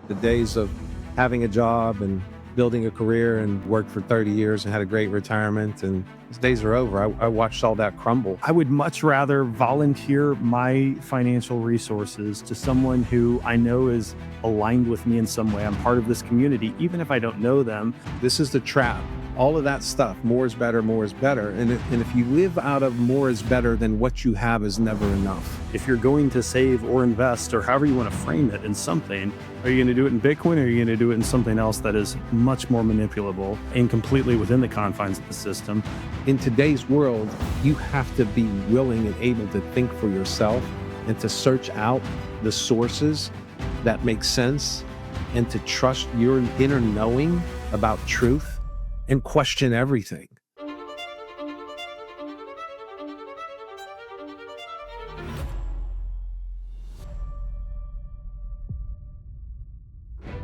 The days of having a job and building a career and worked for 30 years and had a great retirement, and those days are over. I watched all that crumble. I would much rather volunteer my financial resources to someone who I know is aligned with me in some way. I'm part of this community, even if I don't know them. This is the trap. All of that stuff, more is better, more is better. And if you live out of more is better, then what you have is never enough. If you're going to save or invest, or however you want to frame it, in something, are you going to do it in Bitcoin, or are you going to do it in something else that is much more manipulable and completely within the confines of the system? In today's world, you have to be willing and able to think for yourself and to search out the sources that make sense and to trust your inner knowing about truth and question everything.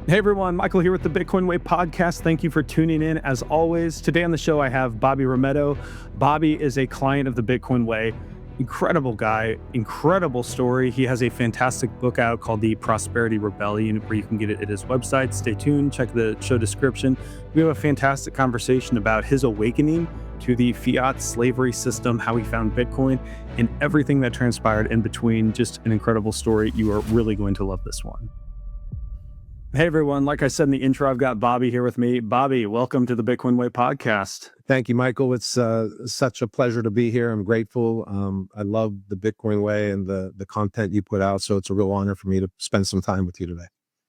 Hey everyone, Michael here with the Bitcoin Way podcast. Thank you for tuning in. As always, today on the show, I have Bobby Rometo. Bobby is a client of the Bitcoin Way. Incredible guy, incredible story. He has a fantastic book out called The Prosperity Rebellion, where you can get it at his website. Stay tuned, check the show description. We have a fantastic conversation about his awakening to the fiat slavery system, how he found Bitcoin, and everything that transpired in between. Just an incredible story. You are really going to love this one. Hey everyone, like I said in the intro, I've got Bobby here with me. Bobby, welcome to the Bitcoin Way podcast. Thank you, Michael. It's such a pleasure to be here. I'm grateful. I love the Bitcoin Way and the content you put out. So it's a real honor for me to spend some time with you today.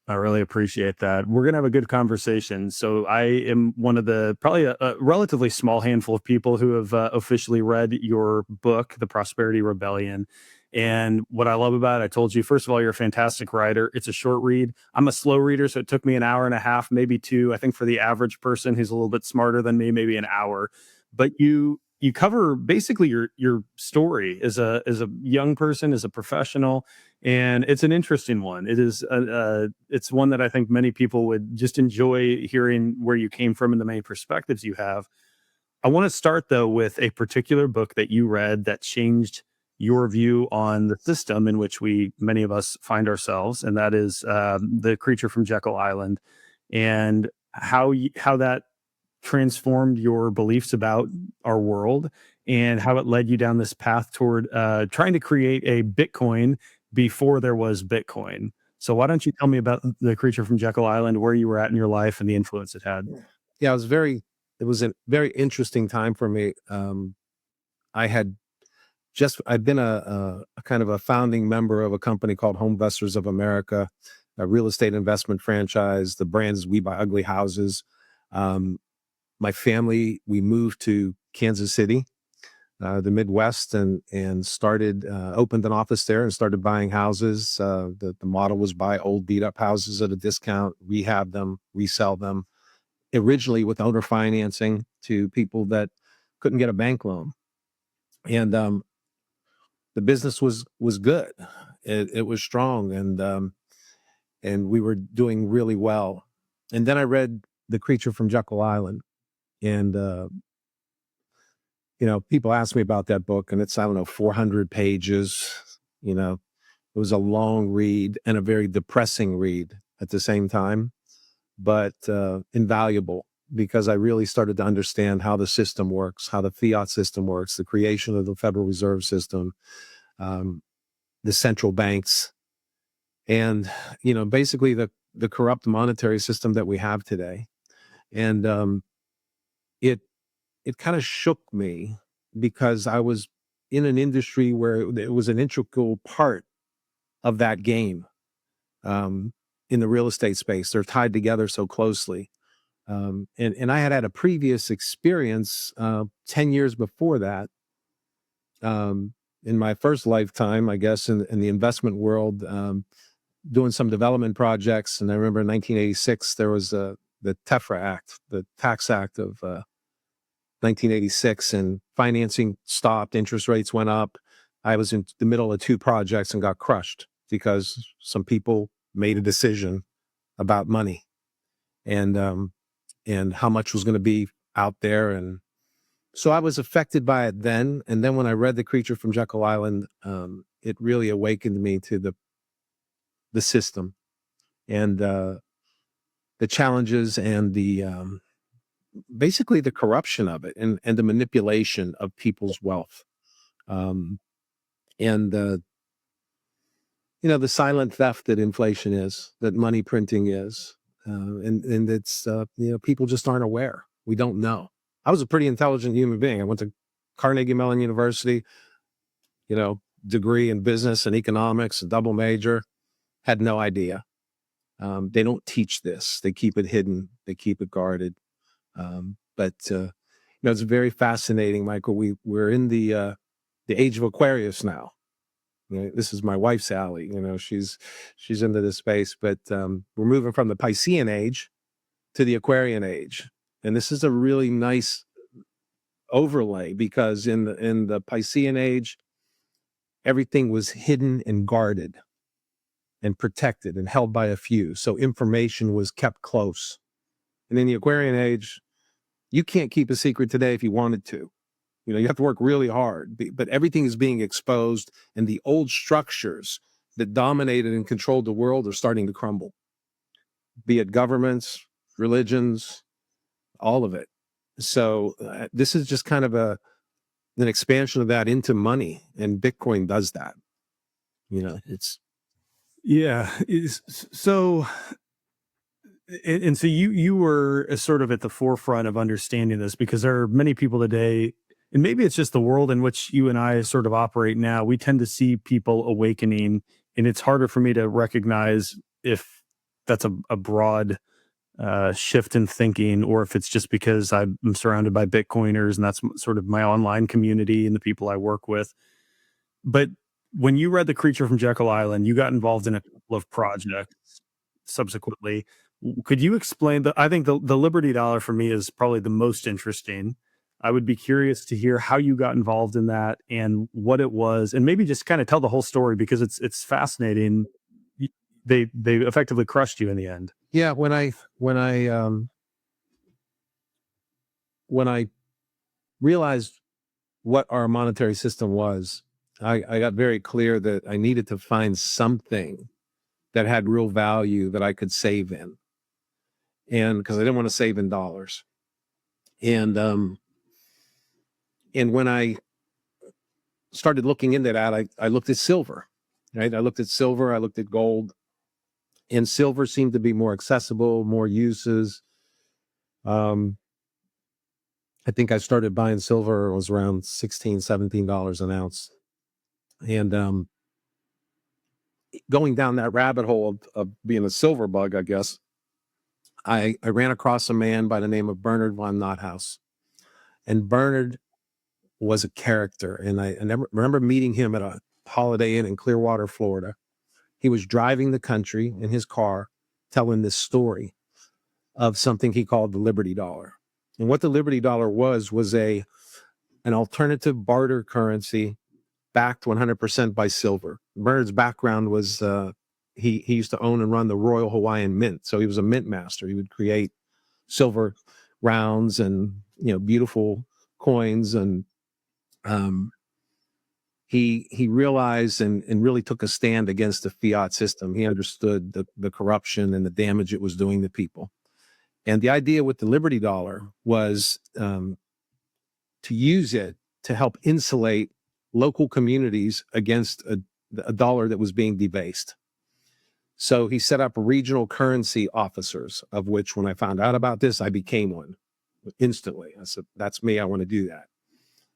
I really appreciate that. We're going to have a good conversation. So I am one of the probably a relatively small handful of people who have officially read your book, The Prosperity Rebellion. And what I love about it, I told you, first of all, you're a fantastic writer. It's a short read. I'm a slow reader, so it took me an hour and a half, maybe two. I think for the average person who's a little bit smarter than me, maybe an hour. But you cover basically your story as a young person, as a professional, and it's an interesting one. It is it's one that I think many people would just enjoy hearing where you came from and the main perspectives you have. I want to start though with a particular book that you read that changed your view on the system in which many of us find ourselves, and that is The Creature from Jekyll Island, and how that transformed your beliefs about our world and how it led you down this path toward trying to create a Bitcoin before there was Bitcoin. So why don't you tell me about The Creature from Jekyll Island, where you were at in your life and the influence it had? Yeah, it was a very interesting time for me. I've been a kind of a founding member of a company called Home Investors of America, a real estate investment franchise. The brand is We Buy Ugly Houses. My family, we moved to Kansas City, the Midwest, and opened an office there and started buying houses. The model was buy old beat up houses at a discount, rehab them, resell them, originally with owner financing to people that couldn't get a bank loan. And the business was good. It was strong, and we were doing really well. And then I read The Creature from Jekyll Island, and people ask me about that book, and it's, I don't know, 400 pages. It was a long read and a very depressing read at the same time, but invaluable, because I really started to understand how the system works, how the fiat system works, the creation of the Federal Reserve System, the central banks, and basically the corrupt monetary system that we have today. And it kind of shook me, because I was in an industry where it was an integral part of that game. In the real estate space, they're tied together so closely. And I had a previous experience 10 years before that, in my first lifetime, I guess, in the investment world, doing some development projects. And I remember in 1986, there was the TEFRA Act, the Tax Act of 1986, and financing stopped, interest rates went up. I was in the middle of two projects and got crushed because some people made a decision about money and how much was going to be out there. And so I was affected by it then. And then when I read The Creature from Jekyll Island, it really awakened me to the system and the challenges and the basically the corruption of it, and the manipulation of people's wealth, and the silent theft that inflation is, that money printing is, and it's people just aren't aware. We don't know. I was a pretty intelligent human being. I went to Carnegie Mellon University, degree in business and economics, a double major. Had no idea. They don't teach this. They keep it hidden. They keep it guarded. But it's very fascinating, Michael. We're in the age of Aquarius now. This is my wife, Sally. She's into this space, but we're moving from the Piscean age to the Aquarian age, and this is a really nice overlay, because in the Piscean age, everything was hidden and guarded and protected and held by a few, so information was kept close. And in the Aquarian age, you can't keep a secret today if you wanted to. You have to work really hard, but everything is being exposed, and the old structures that dominated and controlled the world are starting to crumble, be it governments, religions, all of it. So this is just kind of an expansion of that into money, and Bitcoin does that. It's Yeah. So, and so you were sort of at the forefront of understanding this, because there are many people today, and maybe it's just the world in which you and I sort of operate now. We tend to see people awakening, and it's harder for me to recognize if that's a broad shift in thinking, or if it's just because I'm surrounded by Bitcoiners and that's sort of my online community and the people I work with. But when you read The Creature from Jekyll Island, you got involved in a couple of projects subsequently. Could you explain I think the Liberty Dollar for me is probably the most interesting. I would be curious to hear how you got involved in that and what it was, and maybe just kind of tell the whole story, because it's fascinating. They effectively crushed you in the end. Yeah, when I realized what our monetary system was, I got very clear that I needed to find something that had real value that I could save in, and because I didn't want to save in dollars, and when I started looking into that, I looked at silver, right? I looked at gold, and silver seemed to be more accessible, more uses. I think I started buying silver, it was around $16-17 an ounce. And going down that rabbit hole of being a silver bug, I guess, I ran across a man by the name of Bernard von Nothaus. And Bernard was a character. And I never remember meeting him at a Holiday Inn in Clearwater, Florida. He was driving the country in his car, telling this story of something he called the Liberty Dollar. And what the Liberty Dollar was an alternative barter currency backed 100% by silver. Bernard's background was he used to own and run the Royal Hawaiian Mint, so he was a mint master. He would create silver rounds and beautiful coins, and he realized and really took a stand against the fiat system. He understood the corruption and the damage it was doing to people. And the idea with the Liberty Dollar was to use it to help insulate local communities against a dollar that was being debased. So he set up regional currency officers, of which, when I found out about this, I became one instantly. I said, that's me. I want to do that.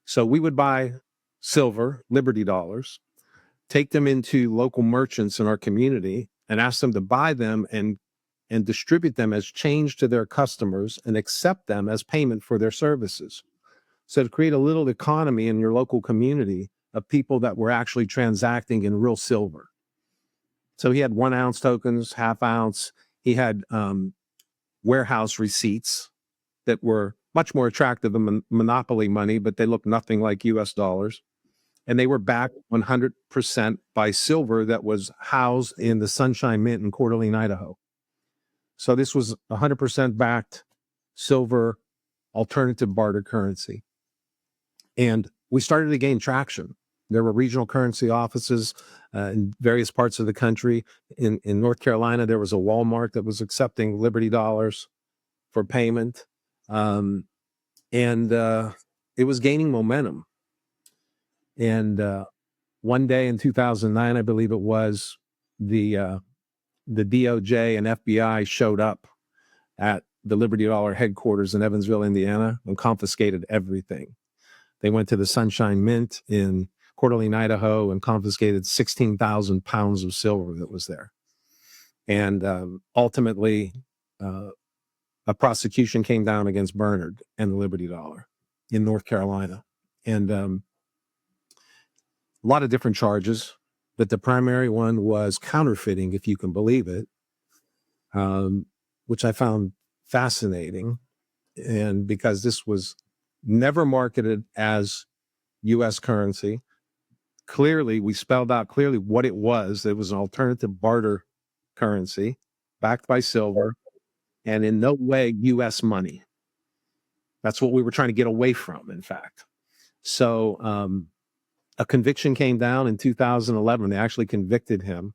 So we would buy silver, Liberty dollars, take them into local merchants in our community and ask them to buy them and distribute them as change to their customers and accept them as payment for their services. So to create a little economy in your local community of people that were actually transacting in real silver. So he had 1 ounce tokens, half ounce. He had warehouse receipts that were much more attractive than monopoly money, but they looked nothing like US dollars. And they were backed 100% by silver that was housed in the Sunshine Mint in Coeur d'Alene, Idaho. So this was 100% backed silver alternative barter currency. And we started to gain traction. There were regional currency offices in various parts of the country. In North Carolina, there was a Walmart that was accepting Liberty dollars for payment. Um, and it was gaining momentum. And one day in 2009, I believe it was, the DOJ and FBI showed up at the Liberty Dollar headquarters in Evansville, Indiana, and confiscated everything. They went to the Sunshine Mint in Coeur d'Alene, Idaho, and confiscated 16,000 pounds of silver that was there. And ultimately, a prosecution came down against Bernard and the Liberty Dollar in North Carolina. And a lot of different charges, but the primary one was counterfeiting, if you can believe it, which I found fascinating. And because this was never marketed as U.S. currency, clearly, we spelled out clearly what it was. It was an alternative barter currency backed by silver and in no way U.S. money. That's what we were trying to get away from, in fact. So a conviction came down in 2011. They actually convicted him.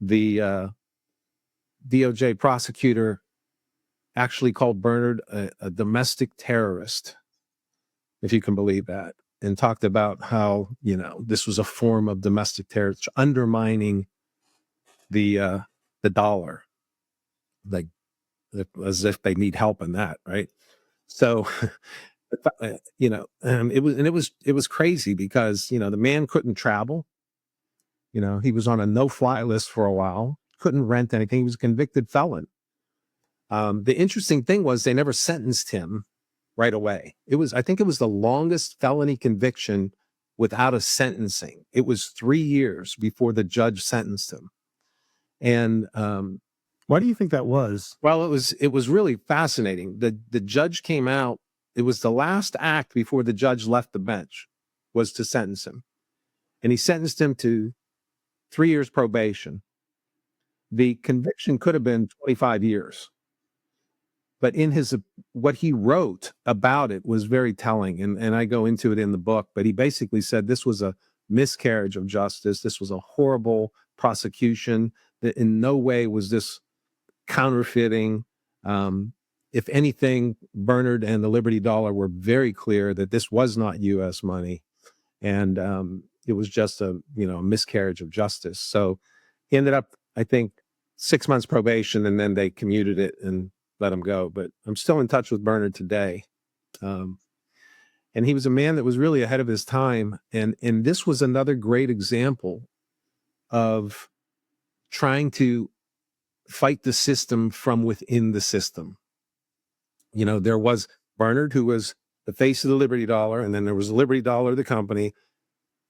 The DOJ prosecutor actually called Bernard a domestic terrorist, if you can believe that, and talked about how, this was a form of domestic terrorism, undermining the dollar, like as if they need help in that, right? So, it was crazy because the man couldn't travel. He was on a no-fly list for a while, couldn't rent anything. He was a convicted felon. The interesting thing was they never sentenced him right away. I think it was the longest felony conviction without a sentencing. It was 3 years before the judge sentenced him. And Why do you think that was? well, it was really fascinating. The judge came out. It was the last act before the judge left the bench, was to sentence him, and he sentenced him to 3 years probation. The conviction could have been 25 years. But what he wrote about it was very telling, and I go into it in the book. But he basically said this was a miscarriage of justice. This was a horrible prosecution. That in no way was this counterfeiting. If anything, Bernard and the Liberty Dollar were very clear that this was not U.S. money, and it was just a miscarriage of justice. So he ended up, I think, 6 months probation, and then they commuted it and let him go. But I'm still in touch with Bernard today. And he was a man that was really ahead of his time. And this was another great example of trying to fight the system from within the system. There was Bernard, who was the face of the Liberty Dollar, and then there was the Liberty Dollar, the company,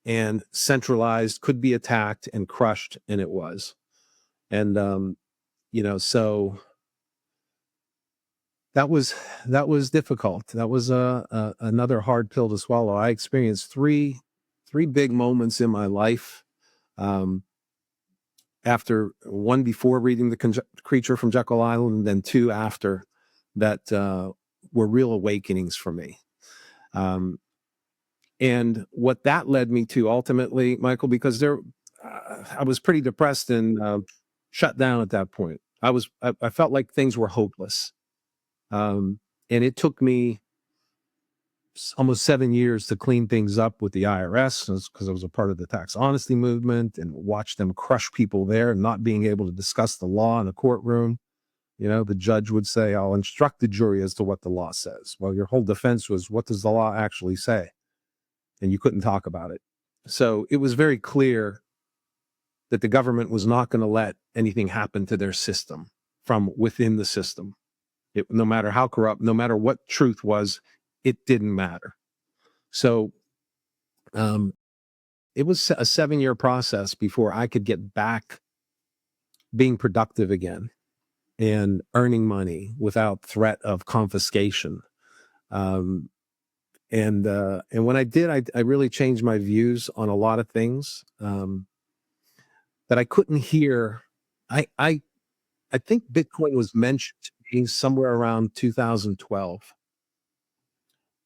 and centralized, could be attacked and crushed, and it was. And so that was difficult. That was another hard pill to swallow. I experienced three big moments in my life. After one before reading The Creature from Jekyll Island, and then two after, that were real awakenings for me. And what that led me to ultimately, Michael, because I was pretty depressed and shut down at that point. I felt like things were hopeless. And it took me almost 7 years to clean things up with the IRS, because I was a part of the tax honesty movement and watched them crush people there, and not being able to discuss the law in a courtroom. The judge would say, "I'll instruct the jury as to what the law says." Well, your whole defense was, what does the law actually say? And you couldn't talk about it. So it was very clear that the government was not going to let anything happen to their system from within the system. No matter how corrupt, no matter what truth was, it didn't matter. So it was a 7-year process before I could get back being productive again and earning money without threat of confiscation. And when I did, I really changed my views on a lot of things that I couldn't hear. I think Bitcoin was mentioned to me somewhere around 2012,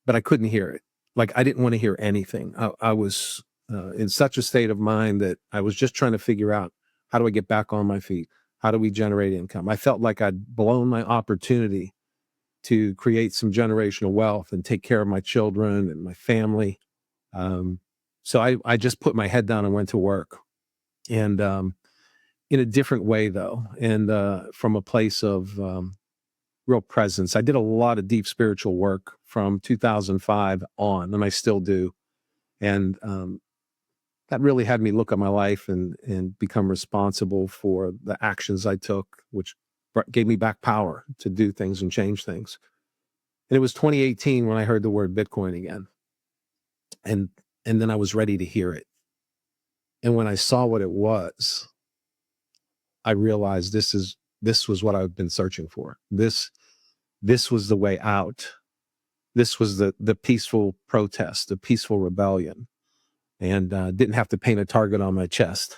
but I couldn't hear it. Like, I didn't want to hear anything. I was in such a state of mind that I was just trying to figure out, how do I get back on my feet? How do we generate income? I felt like I'd blown my opportunity to create some generational wealth and take care of my children and my family. So I just put my head down and went to work, and in a different way though, and from a place of real presence. I did a lot of deep spiritual work from 2005 on, and I still do. And that really had me look at my life and become responsible for the actions I took, which gave me back power to do things and change things. And it was 2018 when I heard the word Bitcoin again. And then I was ready to hear it. And when I saw what it was, I realized this was what I've been searching for. This was the way out. This was the peaceful protest, the peaceful rebellion, and didn't have to paint a target on my chest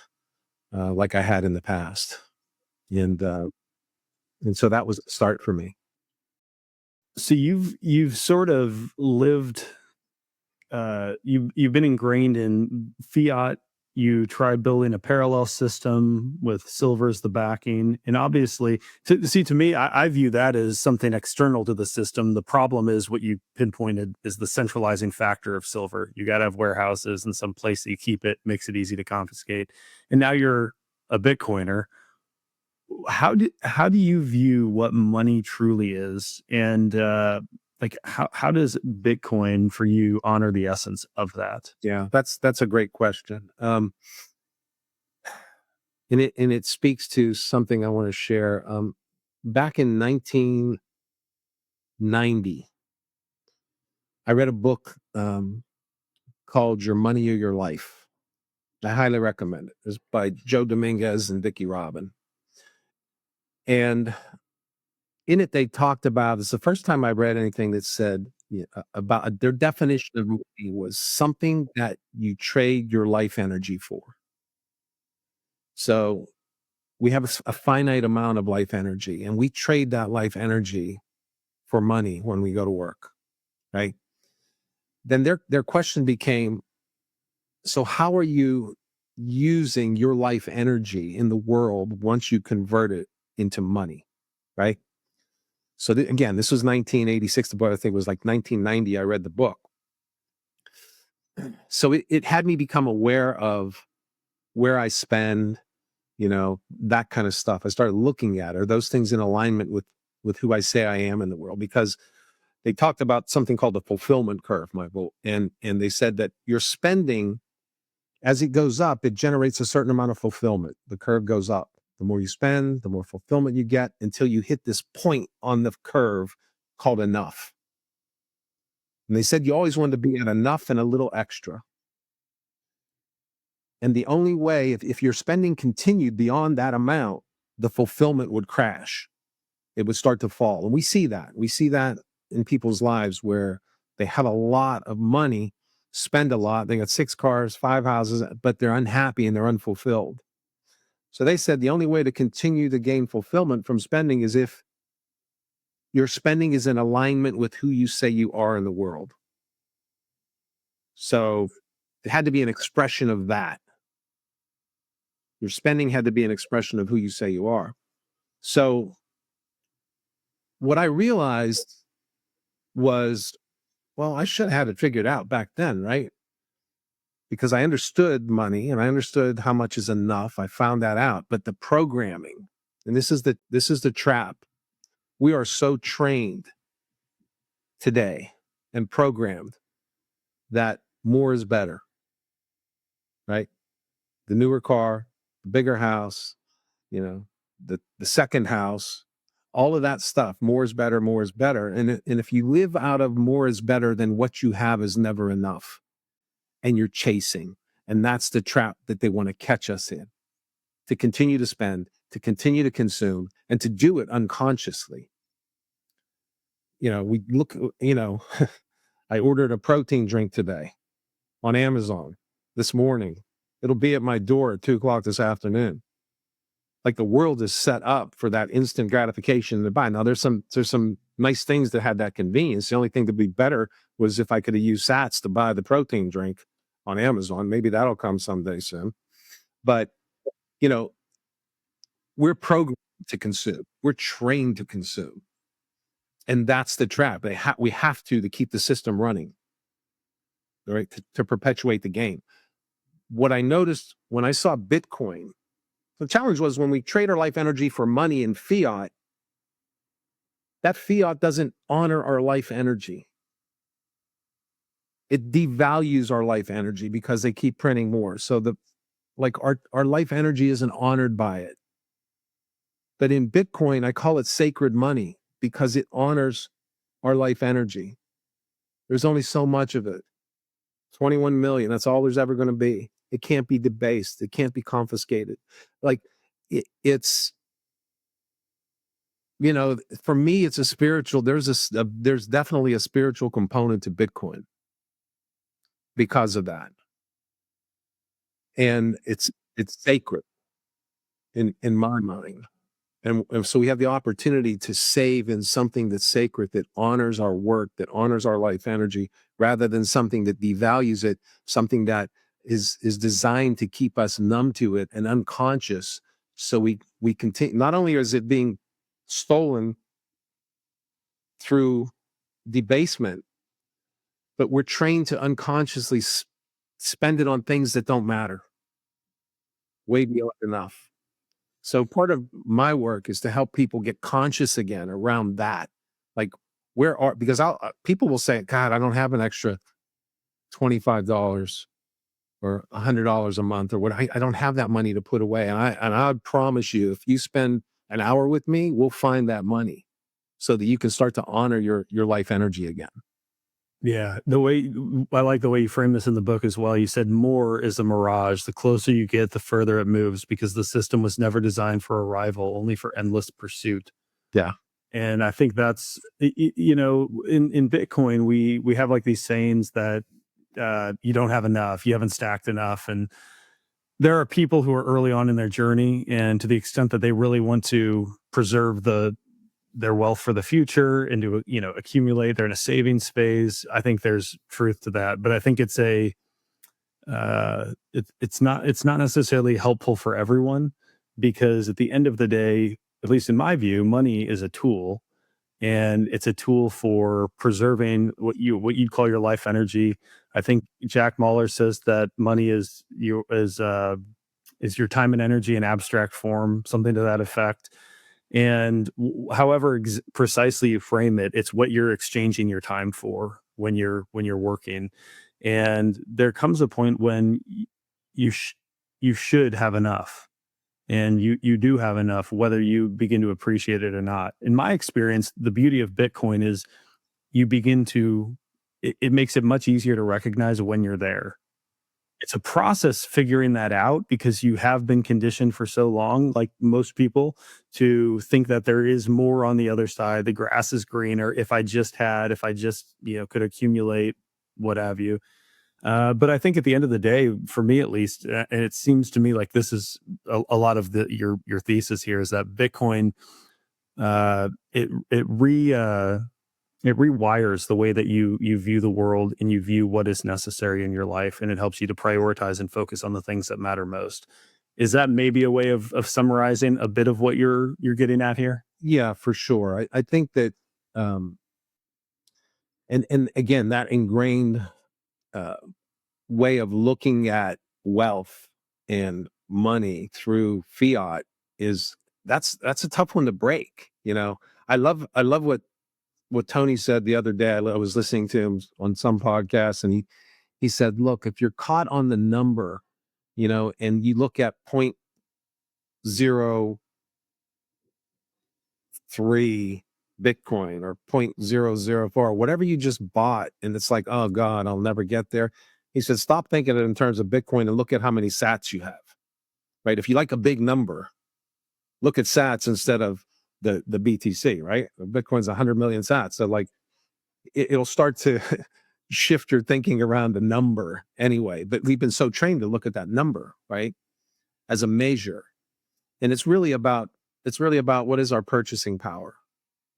like I had in the past. And so that was the start for me. So you've sort of lived, you've been ingrained in fiat. You tried building a parallel system with silver as the backing, and obviously, to me, I view that as something external to the system. The problem is what you pinpointed is the centralizing factor of silver. You got to have warehouses and some place that you keep it, makes it easy to confiscate. And now you're a Bitcoiner. How do you view what money truly is, and like how does Bitcoin for you honor the essence of that? Yeah, that's a great question. And it speaks to something I want to share. Back in 1990, I read a book called Your Money or Your Life. I highly recommend it. It's by Joe Dominguez and Vicki Robin. And in it, they talked about, it's the first time I read anything that said about their definition of money was something that you trade your life energy for. So we have a finite amount of life energy, and we trade that life energy for money when we go to work, right? Then their question became, so how are you using your life energy in the world once you convert it into money, right? So again, this was 1986. The book, I think, was like 1990. I read the book. So it had me become aware of where I spend, that kind of stuff. I started looking at, are those things in alignment with who I say I am in the world? Because they talked about something called the fulfillment curve, Michael, and they said that your spending, as it goes up, it generates a certain amount of fulfillment. The curve goes up. The more you spend, the more fulfillment you get, until you hit this point on the curve called enough. And they said you always want to be at enough and a little extra. And the only way, if your spending continued beyond that amount, the fulfillment would crash. It would start to fall. And we see that. We see that in people's lives where they have a lot of money, spend a lot. They got 6 cars, 5 houses, but they're unhappy and they're unfulfilled. So they said the only way to continue to gain fulfillment from spending is if your spending is in alignment with who you say you are in the world. So it had to be an expression of that. Your spending had to be an expression of who you say you are. So what I realized was, well, I should have had it figured out back then, right? Because I understood money and I understood how much is enough. I found that out. But the programming, and this is the trap. We are so trained today and programmed that more is better, right? The newer car, the bigger house, the second house, all of that stuff. More is better, more is better. And if you live out of more is better, then what you have is never enough. And you're chasing. And that's the trap that they want to catch us in. To continue to spend, to continue to consume, and to do it unconsciously. We look, I ordered a protein drink today on Amazon this morning. It'll be at my door at 2:00 this afternoon. Like the world is set up for that instant gratification to buy. Now there's some nice things that had that convenience. The only thing to be better was if I could have used Sats to buy the protein drink on Amazon. Maybe that'll come someday soon. But, you know, we're programmed to consume. We're trained to consume. And that's the trap. We have to keep the system running, right? To perpetuate the game. What I noticed when I saw Bitcoin, the challenge was when we trade our life energy for money in fiat, that fiat doesn't honor our life energy. It devalues our life energy because they keep printing more. So our life energy isn't honored by it. But in Bitcoin, I call it sacred money because it honors our life energy. There's only so much of it. 21 million, that's all there's ever going to be. It can't be debased. It can't be confiscated. Like it's, for me, it's a spiritual, there's definitely a spiritual component to Bitcoin because of that. And it's sacred in my mind. And so we have the opportunity to save in something that's sacred, that honors our work, that honors our life energy, rather than something that devalues it, something that is designed to keep us numb to it and unconscious. So we continue. Not only is it being stolen through debasement, but we're trained to unconsciously spend it on things that don't matter, way beyond enough. So part of my work is to help people get conscious again around that. Like because people will say, God, I don't have an extra $25 or $100 a month or what. I don't have that money to put away. And I promise you, if you spend an hour with me, we'll find that money so that you can start to honor your life energy again. Yeah, I like the way you frame this in the book as well. You said more is a mirage. The closer you get, the further it moves, because the system was never designed for arrival, only for endless pursuit. Yeah. And I think that's, in Bitcoin, we have like these sayings that you don't have enough, you haven't stacked enough. And there are people who are early on in their journey, and to the extent that they really want to preserve their wealth for the future and to accumulate, they're in a savings phase. I think there's truth to that, but I think it's it's not necessarily helpful for everyone, because at the end of the day, at least in my view, money is a tool, and it's a tool for preserving what you'd call your life energy. I think Jack Mahler says that money is your time and energy in abstract form, something to that effect. And however precisely you frame it, it's what you're exchanging your time for when you're working. And there comes a point when you you should have enough, and you do have enough, whether you begin to appreciate it or not. In my experience, the beauty of Bitcoin is you begin to it makes it much easier to recognize when you're there. It's a process figuring that out, because you have been conditioned for so long, like most people, to think that there is more on the other side. The grass is greener. If I just could accumulate, what have you. But I think at the end of the day, for me at least, and it seems to me like this is a lot of your thesis here, is that Bitcoin, it rewires the way that you view the world, and you view what is necessary in your life, and it helps you to prioritize and focus on the things that matter most. Is that maybe a way of summarizing a bit of what you're getting at here? Yeah, for sure. I think that, and again, that ingrained uh, way of looking at wealth and money through fiat that's a tough one to break. I love what Tony said the other day. I was listening to him on some podcast, and he said, look, if you're caught on the number, and you look at 0.03 Bitcoin or 0.004, whatever you just bought, and it's like, oh God, I'll never get there. He said, stop thinking it in terms of Bitcoin and look at how many sats you have, right? If you like a big number, look at sats instead of the BTC, right? Bitcoin's 100 million sats. So like it'll start to shift your thinking around the number anyway. But we've been so trained to look at that number, right, as a measure. And it's really about what is our purchasing power.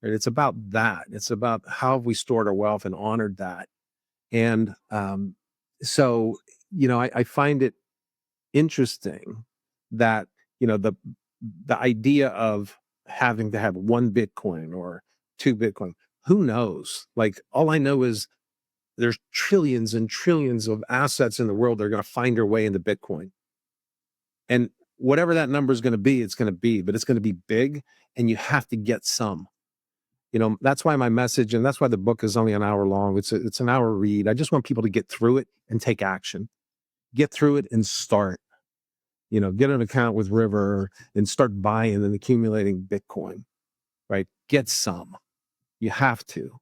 Right? It's about that. It's about how have we stored our wealth and honored that. And so I find it interesting that, the idea of having to have one Bitcoin or two Bitcoin, who knows? Like, all I know is there's trillions and trillions of assets in the world that are going to find their way into Bitcoin. And whatever that number is going to be, it's going to be, but it's going to be big, and you have to get some. That's why my message, and that's why the book is only an hour long. It's an hour read. I just want people to get through it and take action. Get through it and start. Get an account with River and start buying and accumulating Bitcoin, right? Get some. You have to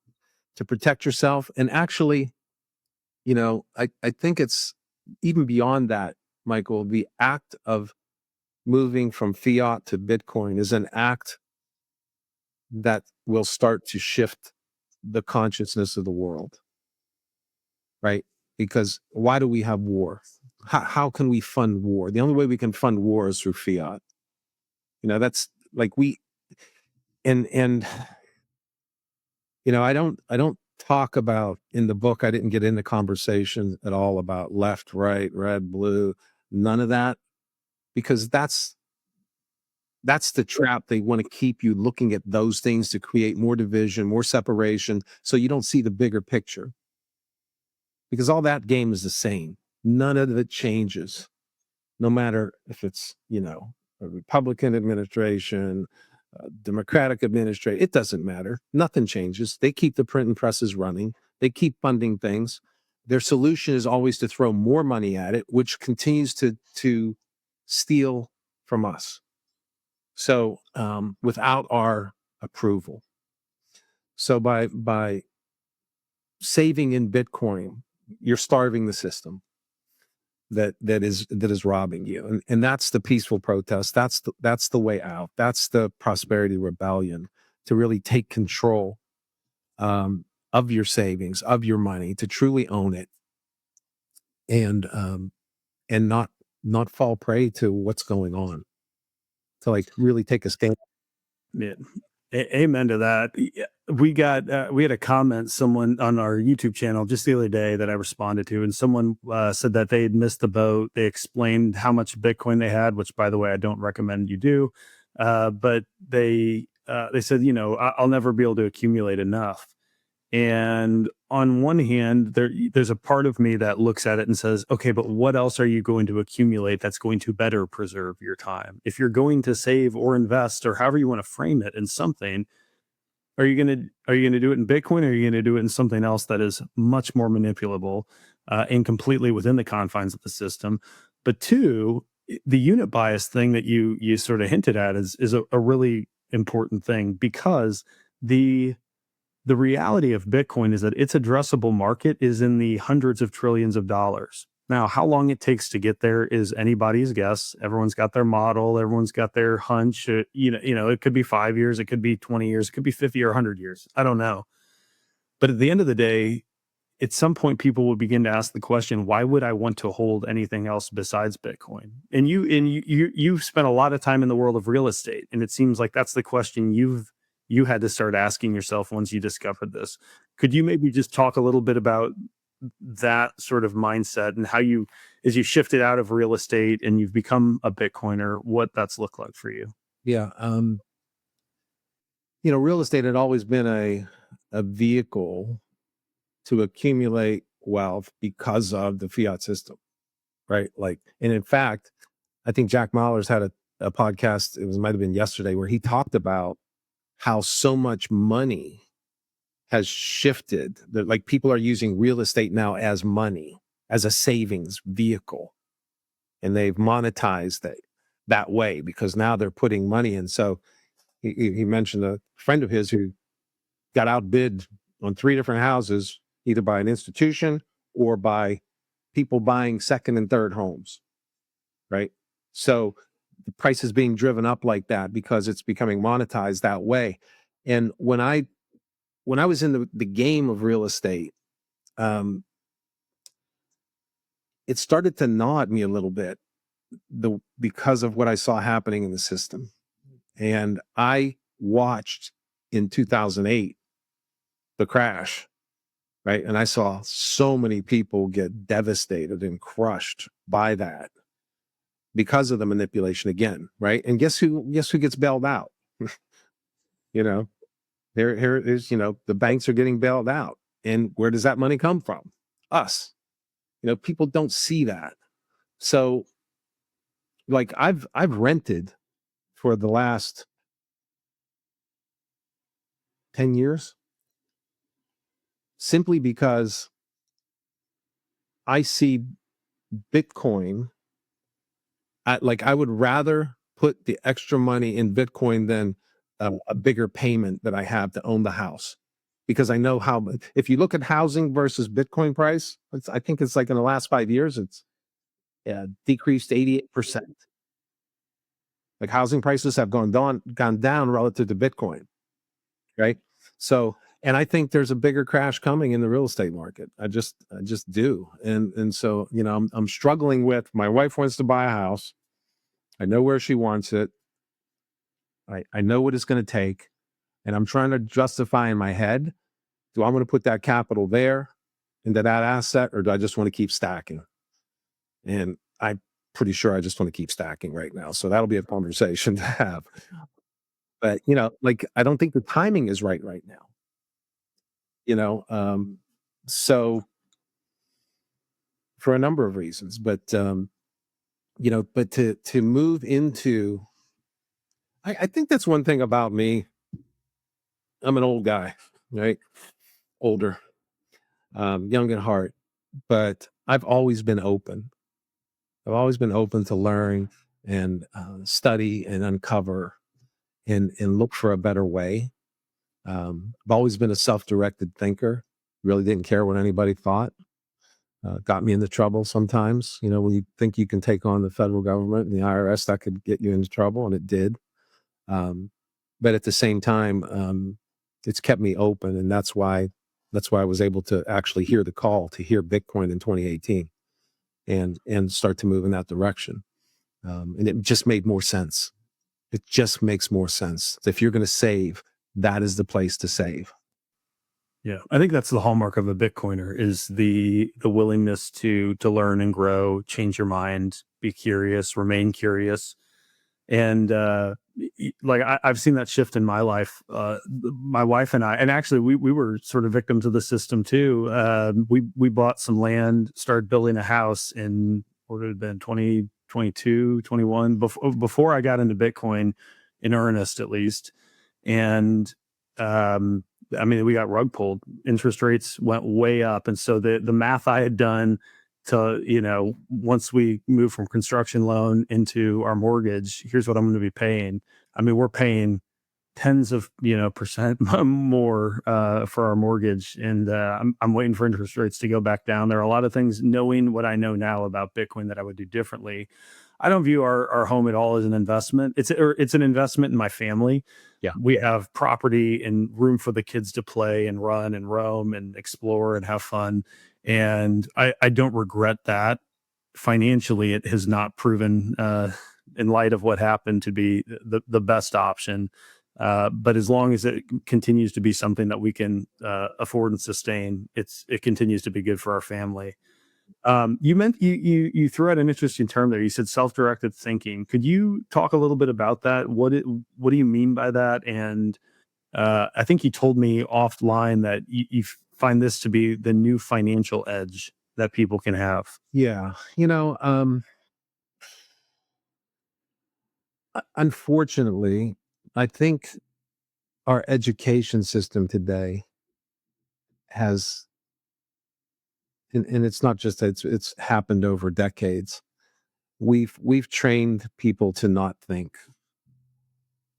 protect yourself. And actually, I think it's even beyond that, Michael. The act of moving from fiat to Bitcoin is an act that will start to shift the consciousness of the world, right? Because why do we have war? How can we fund war? The only way we can fund war is through fiat. That's like and I don't talk about in the book. I didn't get into conversation at all about left, right, red, blue, none of that, because that's the trap. They want to keep you looking at those things to create more division, more separation, so you don't see the bigger picture. Because all that game is the same. None of it changes, no matter if it's, a Republican administration, a Democratic administration. It doesn't matter. Nothing changes. They keep the printing presses running. They keep funding things. Their solution is always to throw more money at it, which continues to steal from us. So without our approval. So by saving in Bitcoin, you're starving the system that is robbing you, and that's the peaceful protest. That's the way out. That's the prosperity rebellion, to really take control of your savings, of your money, to truly own it, and not fall prey to what's going on. To like really take a stand. Yeah. Amen to that. We had a comment, someone on our YouTube channel just the other day that I responded to, and someone said that they had missed the boat. They explained how much Bitcoin they had, which, by the way, I don't recommend you do. But they said, I'll never be able to accumulate enough. And on one hand, there's a part of me that looks at it and says, okay, but what else are you going to accumulate that's going to better preserve your time? If you're going to save or invest, or however you want to frame it, in something, are you gonna do it in Bitcoin, or are you gonna do it in something else that is much more manipulable and completely within the confines of the system? But two, the unit bias thing that you sort of hinted at is a really important thing, because the reality of Bitcoin is that its addressable market is in the hundreds of trillions of dollars. Now, how long it takes to get there is anybody's guess. Everyone's got their model. Everyone's got their hunch. It could be 5 years. It could be 20 years. It could be 50 or 100 years. I don't know. But at the end of the day, at some point, people will begin to ask the question, why would I want to hold anything else besides Bitcoin? And you've spent a lot of time in the world of real estate, and it seems like that's the question you had to start asking yourself once you discovered this. Could you maybe just talk a little bit about that sort of mindset, and how as you shifted out of real estate and you've become a Bitcoiner, what that's looked like for you? Yeah. Real estate had always been a vehicle to accumulate wealth because of the fiat system, right? Like, and in fact, I think Jack Mahler's had a podcast. Might have been yesterday, where he talked about how so much money has shifted. That, like, people are using real estate now as money, as a savings vehicle, and they've monetized it that way because now they're putting money in. So he mentioned a friend of his who got outbid on 3 different houses, either by an institution or by people buying second and third homes, right? So the price is being driven up like that because it's becoming monetized that way. And when I was in the game of real estate, um, it started to gnaw at me a little bit, because of what I saw happening in the system. And I watched in 2008 the crash, right? And I saw so many people get devastated and crushed by that because of the manipulation again, right? And guess who gets bailed out? You know, here is, the banks are getting bailed out. And where does that money come from? Us. People don't see that. So like I've rented for the last 10 years simply because I see Bitcoin I would rather put the extra money in Bitcoin than a bigger payment that I have to own the house. Because I know if you look at housing versus Bitcoin price, I think it's like in the last 5 years, it's decreased 88%. Like housing prices have gone down relative to Bitcoin, right? So, and I think there's a bigger crash coming in the real estate market. I just do. And so, I'm struggling with, my wife wants to buy a house. I know where she wants it. I know what it's going to take. And I'm trying to justify in my head, do I want to put that capital there into that asset, or do I just want to keep stacking? And I'm pretty sure I just want to keep stacking right now. So that'll be a conversation to have. But, I don't think the timing is right now, you know? So for a number of reasons, but to move into, I think that's one thing about me. I'm an old guy, right? Older, young at heart, but I've always been open. I've always been open to learn and study and uncover and look for a better way. I've always been a self-directed thinker. Really didn't care what anybody thought. Got me into trouble sometimes. When you think you can take on the federal government and the IRS, that could get you into trouble, and it did. But at the same time, it's kept me open, and that's why I was able to actually hear the call to hear Bitcoin in 2018 and start to move in that direction. And it just made more sense. It just makes more sense. If you're going to save, that is the place to save. Yeah, I think that's the hallmark of a Bitcoiner is the willingness to learn and grow, change your mind, be curious, remain curious, and like I've seen that shift in my life. My wife and I, and actually we were sort of victims of the system too. We bought some land, started building a house in what would have been 2022, 21 before I got into Bitcoin in earnest, at least, and I mean, we got rug pulled. Interest rates went way up, and so the math I had done to once we move from construction loan into our mortgage, here's what I'm going to be paying. I mean, we're paying tens of percent more for our mortgage, and I'm waiting for interest rates to go back down. There are a lot of things, knowing what I know now about Bitcoin, that I would do differently. I don't view our home at all as an investment. It's an investment in my family. Yeah. We have property and room for the kids to play and run and roam and explore and have fun. And I don't regret that. Financially, it has not proven, in light of what happened, to be the best option. But as long as it continues to be something that we can afford and sustain, it continues to be good for our family. You threw out an interesting term there. You said self-directed thinking. Could you talk a little bit about that? What do you mean by that? And I think you told me offline that you find this to be the new financial edge that people can have. Yeah. Unfortunately, I think our education system today has, and it's not just that, it's happened over decades. We've trained people to not think,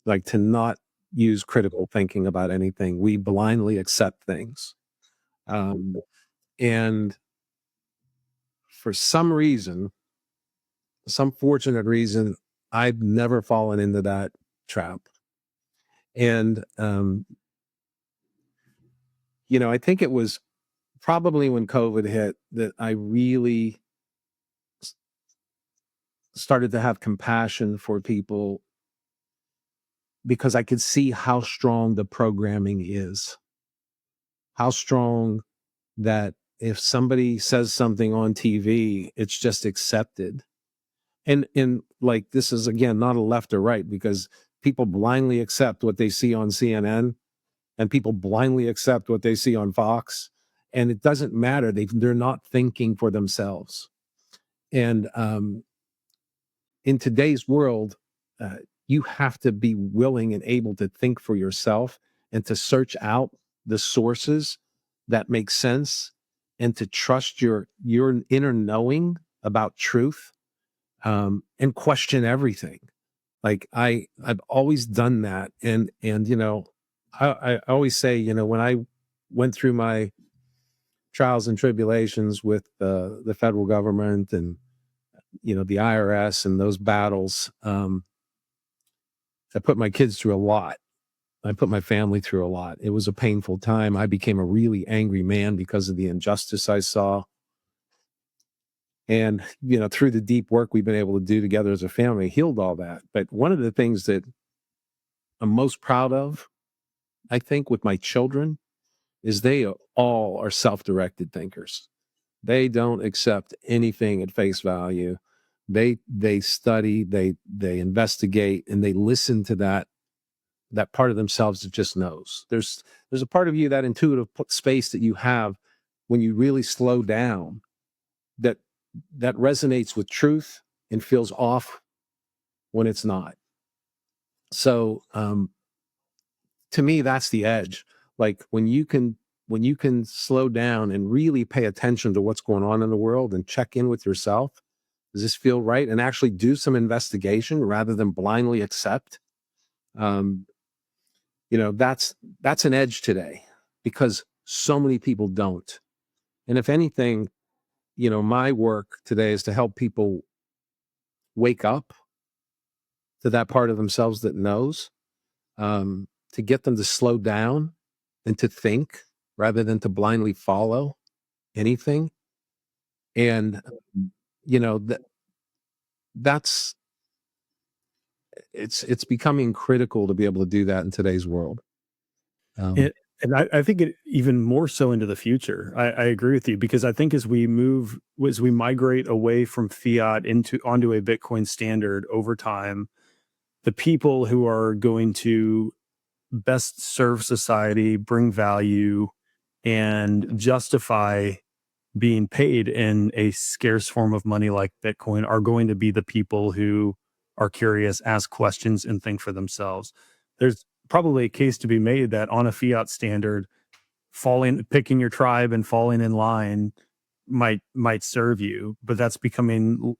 like to not use critical thinking about anything. We blindly accept things. And for some reason, some fortunate reason, I've never fallen into that trap. And, I think it was probably when COVID hit that I really started to have compassion for people because I could see how strong the programming is, how strong that if somebody says something on TV, it's just accepted. And like, this is again not a left or right, because people blindly accept what they see on CNN, and people blindly accept what they see on Fox, and it doesn't matter. They're not thinking for themselves. And in today's world, uh, you have to be willing and able to think for yourself, and to search out the sources that make sense, and to trust your inner knowing about truth, and question everything. Like, I've always done that, and I always say, when I went through my trials and tribulations with the federal government, and the IRS, and those battles, I put my kids through a lot. I put my family through a lot. It was a painful time. I became a really angry man because of the injustice I saw. And, through the deep work we've been able to do together as a family, healed all that. But one of the things that I'm most proud of, I think, with my children, is they all are self-directed thinkers. They don't accept anything at face value. They study, they investigate, and they listen to that part of themselves that just knows. There's a part of you, that intuitive space that you have when you really slow down, that resonates with truth and feels off when it's not. So to me, that's the edge. Like, when you can slow down and really pay attention to what's going on in the world, and check in with yourself. Does this feel right? And actually do some investigation rather than blindly accept. Um, that's an edge today, because so many people don't. And if anything, my work today is to help people wake up to that part of themselves that knows, to get them to slow down and to think rather than to blindly follow anything. And that that's it's becoming critical to be able to do that in today's world. Um, And I think it even more so into the future. I agree with you, because I think as we migrate away from fiat into onto a Bitcoin standard over time, the people who are going to best serve society, bring value, and justify being paid in a scarce form of money like Bitcoin are going to be the people who are curious, ask questions, and think for themselves. There's probably a case to be made that on a fiat standard, picking your tribe and falling in line might serve you, but that's becoming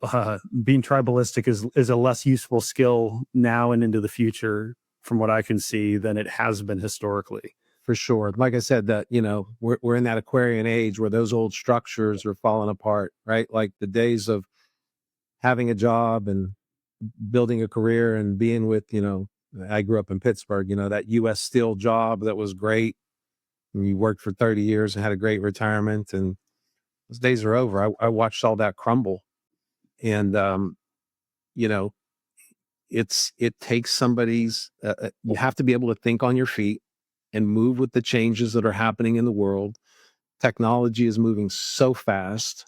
being tribalistic is a less useful skill now and into the future, from what I can see, than it has been historically. for sure. Like I said, that we're in that Aquarian age where those old structures are falling apart, right? Like the days of having a job and building a career and being with, I grew up in Pittsburgh, that US Steel job that was great. And you worked for 30 years and had a great retirement, and those days are over. I watched all that crumble. And you know, it takes somebody's you have to be able to think on your feet and move with the changes that are happening in the world. Technology is moving so fast,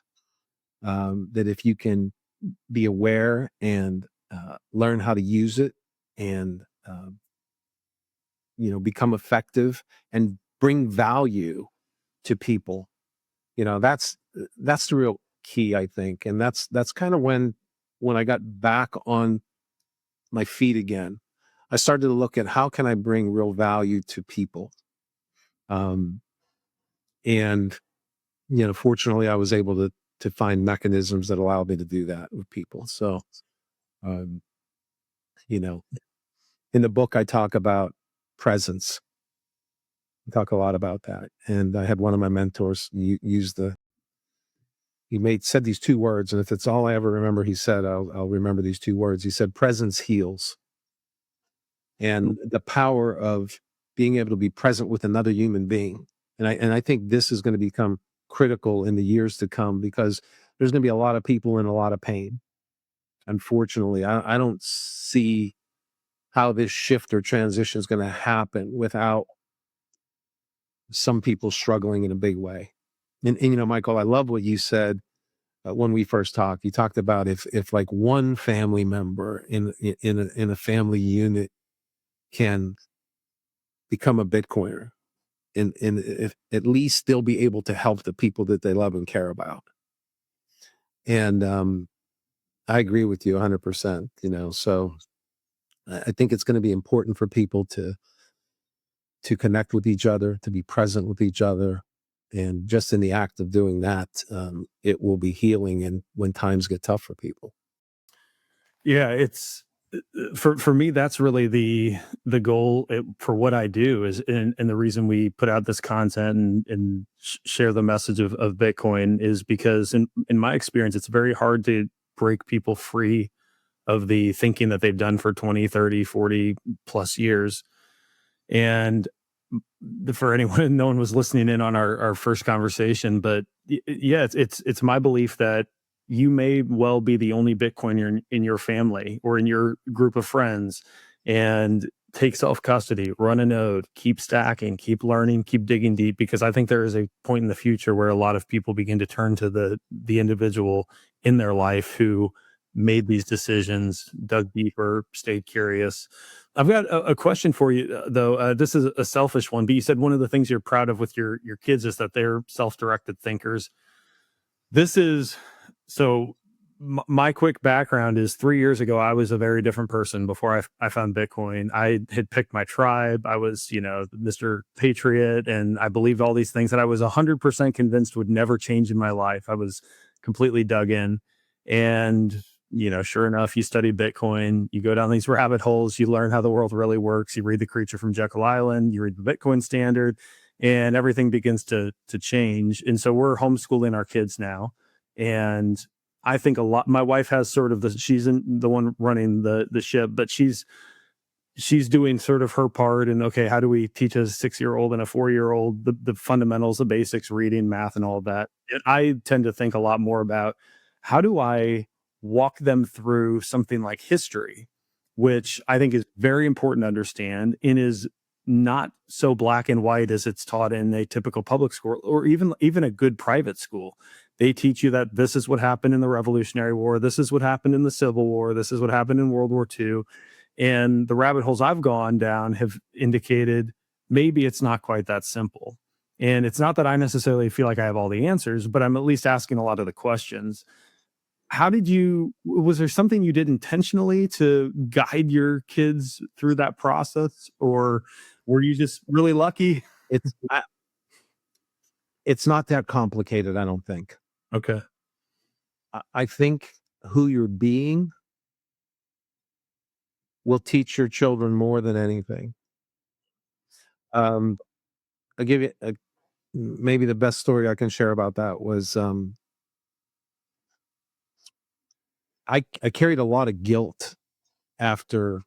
that if you can be aware and learn how to use it, and become effective and bring value to people, that's the real key, I think. And that's kind of when I got back on my feet again, I started to look at how can I bring real value to people. um and fortunately, I was able to find mechanisms that allowed me to do that with people. So um you know in the book, I talk about presence. I talk a lot about that. And I had one of my mentors use said these two words, and if it's all I ever remember he said, I'll remember these two words. He said, presence heals. And the power of being able to be present with another human being. And I think this is going to become critical in the years to come, because there's going to be a lot of people in a lot of pain. Unfortunately, I don't see how this shift or transition is going to happen without some people struggling in a big way. And Michael, I love what you said when we first talked. You talked about if like one family member in a family unit can become a Bitcoiner, and if at least they'll be able to help the people that they love and care about. And I agree with you 100%. So I think it's going to be important for people to connect with each other, to be present with each other. And just in the act of doing that, it will be healing. And when times get tough for people. Yeah, it's for me, that's really the goal for what I do is, and the reason we put out this content and share the message of Bitcoin is because in my experience, it's very hard to break people free of the thinking that they've done for 20, 30, 40 plus years. And for anyone, no one was listening in on our first conversation, but yeah, it's my belief that you may well be the only Bitcoiner in your family or in your group of friends, and take self custody, run a node, keep stacking, keep learning, keep digging deep, because I think there is a point in the future where a lot of people begin to turn to the individual in their life who made these decisions, dug deeper, stayed curious. I've got a question for you, though. This is a selfish one, but you said one of the things you're proud of with your kids is that they're self-directed thinkers. This is so. My quick background is 3 years ago, I was a very different person before I found Bitcoin. I had picked my tribe. I was, Mr. Patriot, and I believed all these things that I was 100% convinced would never change in my life. I was completely dug in. And, sure enough, you study Bitcoin, you go down these rabbit holes, you learn how the world really works. You read The Creature from Jekyll Island, you read the Bitcoin Standard, and everything begins to change. And so we're homeschooling our kids now. And I think a lot, my wife has sort of she's the one running the ship, but she's doing sort of her part. And okay, how do we teach a 6-year-old and a 4-year-old the fundamentals, the basics, reading, math, and all of that? And I tend to think a lot more about how do I walk them through something like history, which I think is very important to understand and is not so black and white as it's taught in a typical public school or even a good private school. They teach you that this is what happened in the Revolutionary War, this is what happened in the Civil War, this is what happened in World War II. And the rabbit holes I've gone down have indicated maybe it's not quite that simple. And it's not that I necessarily feel like I have all the answers, but I'm at least asking a lot of the questions. Was there something you did intentionally to guide your kids through that process? Or were you just really lucky? It's it's not that complicated, I don't think. Okay. I think who you're being will teach your children more than anything. Um, I'll give you maybe the best story I can share about that was I carried a lot of guilt after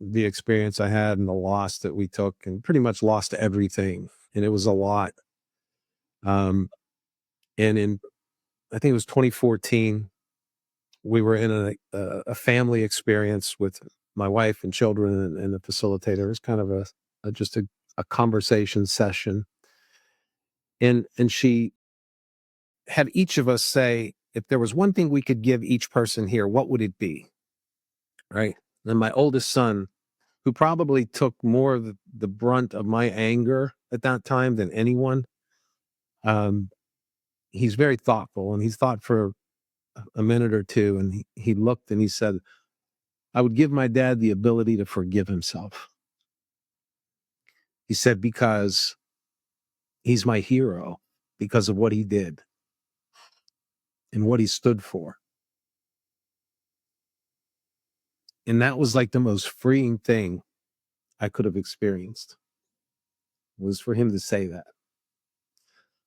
the experience I had and the loss that we took, and pretty much lost everything, and it was a lot. Um, and in I think it was 2014, we were in a family experience with my wife and children and the facilitator. It was kind of just a conversation session, and she had each of us say, if there was one thing we could give each person here, what would it be? Right. And my oldest son, who probably took more of the brunt of my anger at that time than anyone, um, he's very thoughtful, and he's thought for a minute or two, and he looked and he said, I would give my dad the ability to forgive himself. He said, because he's my hero, because of what he did and what he stood for. And that was like the most freeing thing I could have experienced, was for him to say that.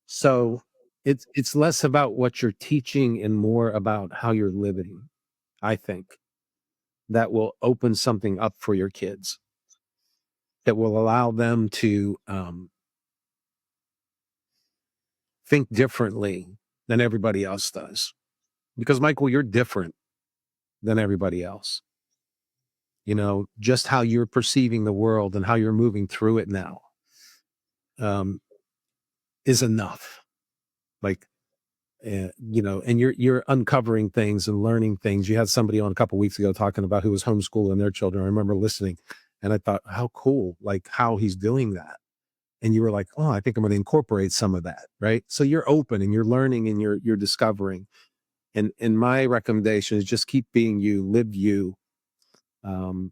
So it's less about what you're teaching and more about how you're living, I think, that will open something up for your kids, that will allow them to think differently than everybody else does. Because Michael, you're different than everybody else. Just how you're perceiving the world and how you're moving through it now, um, is enough. Like, and you're uncovering things and learning things. You had somebody on a couple weeks ago talking about who was homeschooling their children. I remember listening, and I thought, how cool, like how he's doing that. And you were like, oh, I think I'm going to incorporate some of that, right? So you're open and you're learning and you're discovering. And my recommendation is just keep being you, live you. Um,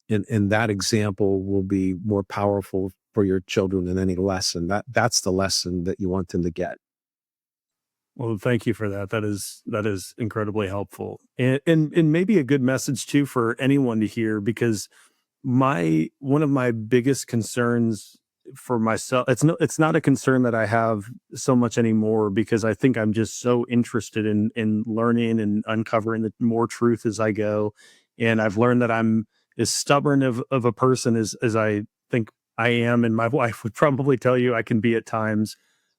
and that example will be more powerful for your children than any lesson. That's the lesson that you want them to get. Well, thank you for that. That is incredibly helpful, and maybe a good message too for anyone to hear, because my one of my biggest concerns for myself, it's not a concern that I have so much anymore, because I think I'm just so interested in learning and uncovering the more truth as I go. And I've learned that I'm as stubborn of a person as I think I am, and my wife would probably tell you I can be at times.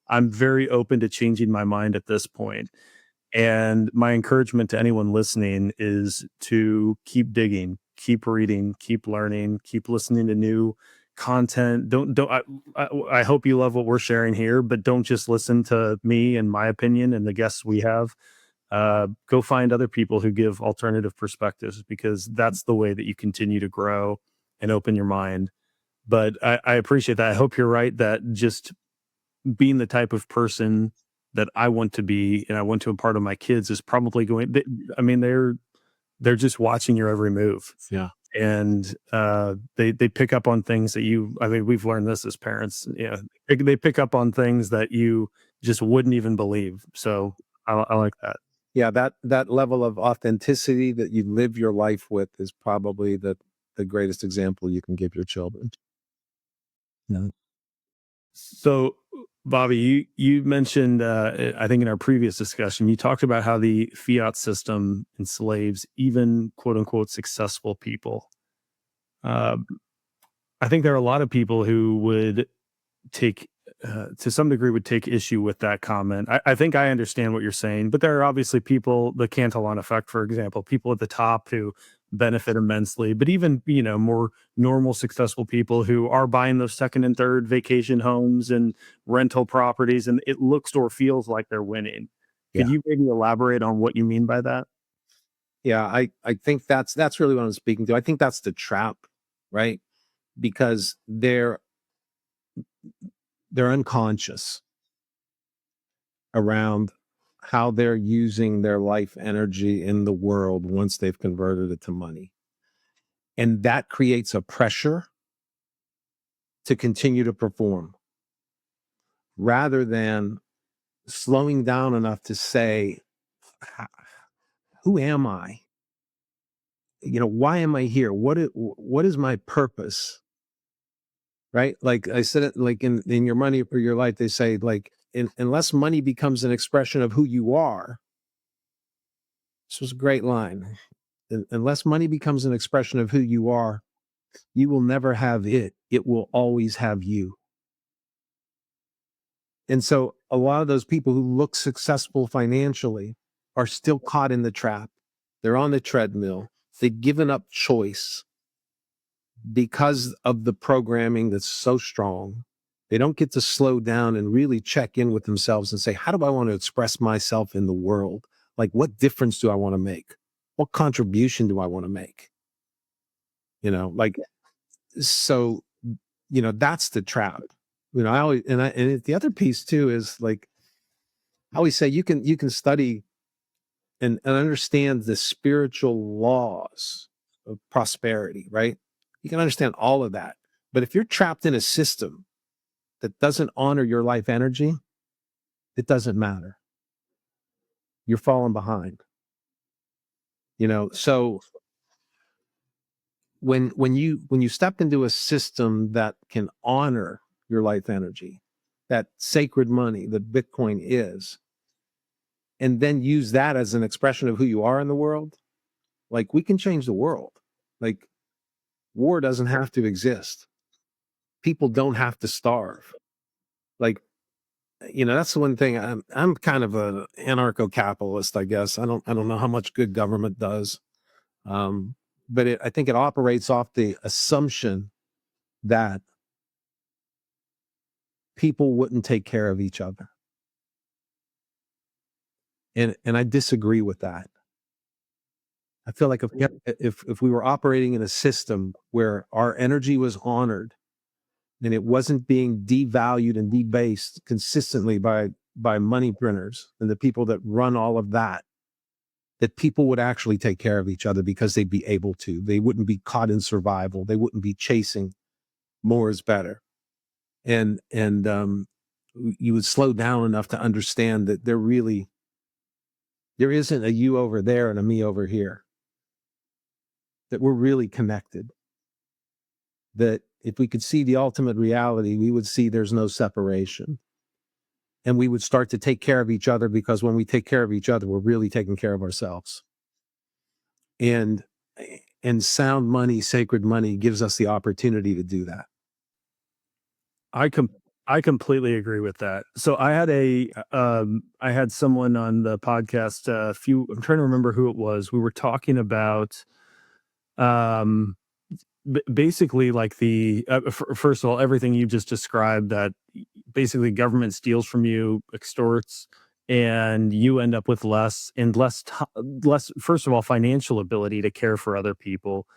I'm very open to changing my mind at this point. And my encouragement to anyone listening is to keep digging, keep reading, keep learning, keep listening to new content. Don't I hope you love what we're sharing here, but don't just listen to me and my opinion and the guests we have. Go find other people who give alternative perspectives, because that's the way that you continue to grow and open your mind. But I appreciate that. I hope you're right that just being the type of person that I want to be and I want to impart on my kids is probably I mean, they're just watching your every move. Yeah. And they pick up on things that I mean, we've learned this as parents. Yeah, they pick up on things that you just wouldn't even believe. So I like that. Yeah, that level of authenticity that you live your life with is probably the greatest example you can give your children. Yeah. So, Bobby, you mentioned, I think in our previous discussion, you talked about how the fiat system enslaves even quote unquote successful people. Um, I think there are a lot of people who would take, to some degree, would take issue with that comment. I think I understand what you're saying, but there are obviously people, the Cantillon effect, for example, people at the top who benefit immensely, but even, more normal, successful people who are buying those second and third vacation homes and rental properties, and it looks or feels like they're winning. Could Yeah. you maybe elaborate on what you mean by that? Yeah, I think that's really what I'm speaking to. I think that's the trap, right? Because they're unconscious around how they're using their life energy in the world once they've converted it to money. And that creates a pressure to continue to perform rather than slowing down enough to say, who am I? Why am I here? What is my purpose? Right? Like I said it, like in your money or your life, they say, like, unless money becomes an expression of who you are. This was a great line. Unless money becomes an expression of who you are, you will never have it. It will always have you. And so a lot of those people who look successful financially are still caught in the trap. They're on the treadmill. They've given up choice because of the programming that's so strong. They don't get to slow down and really check in with themselves and say, how do I want to express myself in the world? Like, what difference do I want to make? What contribution do I want to make? Like, so, that's the trap. I always, and the other piece too is, like, I always say you can study and understand the spiritual laws of prosperity, right? You can understand all of that. But if you're trapped in a system that doesn't honor your life energy, it doesn't matter. You're falling behind. So when you step into a system that can honor your life energy, that sacred money that Bitcoin is, and then use that as an expression of who you are in the world, like, we can change the world. Like, war doesn't have to exist. People don't have to starve. Like, that's the one thing. I'm kind of an anarcho-capitalist, I guess. I don't know how much good government does. Um, but I think it operates off the assumption that people wouldn't take care of each other. And I disagree with that. I feel like if we were operating in a system where our energy was honored and it wasn't being devalued and debased consistently by money printers and the people that run all of that, that people would actually take care of each other because they'd be able to. They wouldn't be caught in survival. They wouldn't be chasing more is better. And you would slow down enough to understand that there isn't a you over there and a me over here, that we're really connected. That if we could see the ultimate reality, we would see there's no separation. And we would start to take care of each other, because when we take care of each other, we're really taking care of ourselves. And sound money, sacred money gives us the opportunity to do that. I com I completely agree with that. So I had someone on the podcast a few I'm trying to remember who it was. We were talking about um basically like first of all, everything you just described, that basically government steals from you, extorts, and you end up with less, first of all, financial ability to care for other people,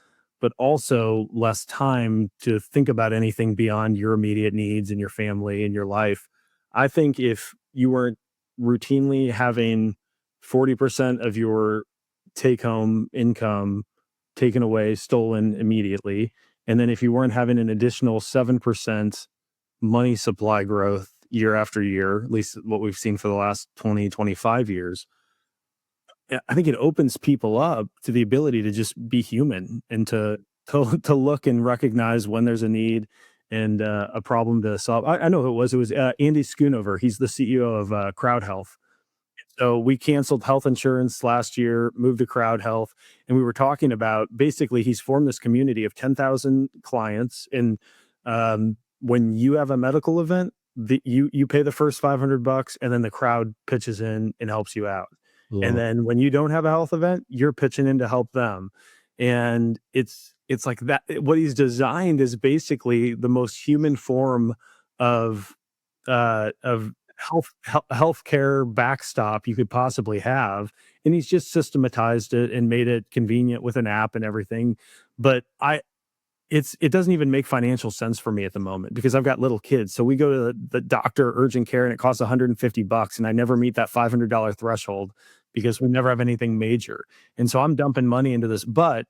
but also less time to think about anything beyond your immediate needs and your family and your life. I think if you weren't routinely having 40% of your take home income taken away, stolen immediately, and then if you weren't having an additional 7% money supply growth year after year, at least what we've seen for the last 20, 25 years, I think it opens people up to the ability to just be human and to look and recognize when there's a need and a problem to solve. I know who it was. It was Andy Schoonover. He's the CEO of Crowd Health. So we canceled health insurance last year, moved to Crowd Health, and we were talking about basically he's formed this community of 10,000 clients. And when you have a medical event, you pay the first $500, and then the crowd pitches in and helps you out. And Love. then when you don't have a health event, you're pitching in to help them. And it's like that. What he's designed is basically the most human form of healthcare backstop you could possibly have, and he's just systematized it and made it convenient with an app and everything. But it doesn't even make financial sense for me at the moment because I've got little kids. So we go to the doctor urgent care and it costs $150, and I never meet that $500 threshold because we never have anything major. And so I'm dumping money into this. But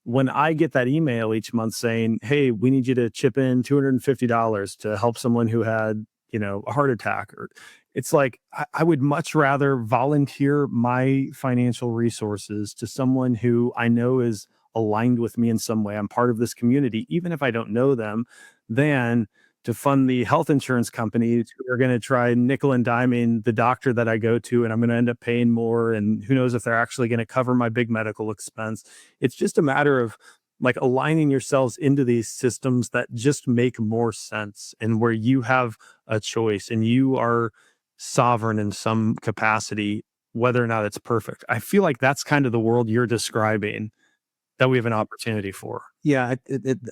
when I get that email each month saying, "Hey, we need you to chip in $250 to help someone who had, a heart attack," or it's like I would much rather volunteer my financial resources to someone who I know is aligned with me in some way. I'm part of this community, even if I don't know them, than to fund the health insurance companies who are going to try nickel and diming the doctor that I go to, and I'm going to end up paying more. And who knows if they're actually going to cover my big medical expense. It's just a matter of like aligning yourselves into these systems that just make more sense and where you have a choice and you are sovereign in some capacity, whether or not it's perfect. I feel like that's kind of the world you're describing that we have an opportunity for. Yeah,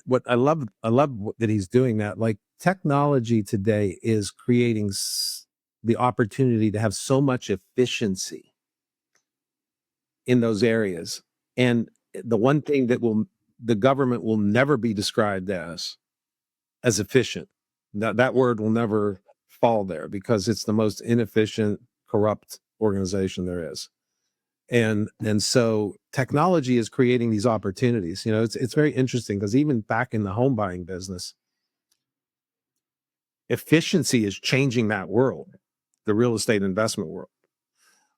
what I love that he's doing that. Like, technology today is creating the opportunity to have so much efficiency in those areas. And the one thing that the government will never be described as efficient. That word will never fall there because it's the most inefficient, corrupt organization there is. And so technology is creating these opportunities. It's very interesting because even back in the home buying business, efficiency is changing that world, the real estate investment world.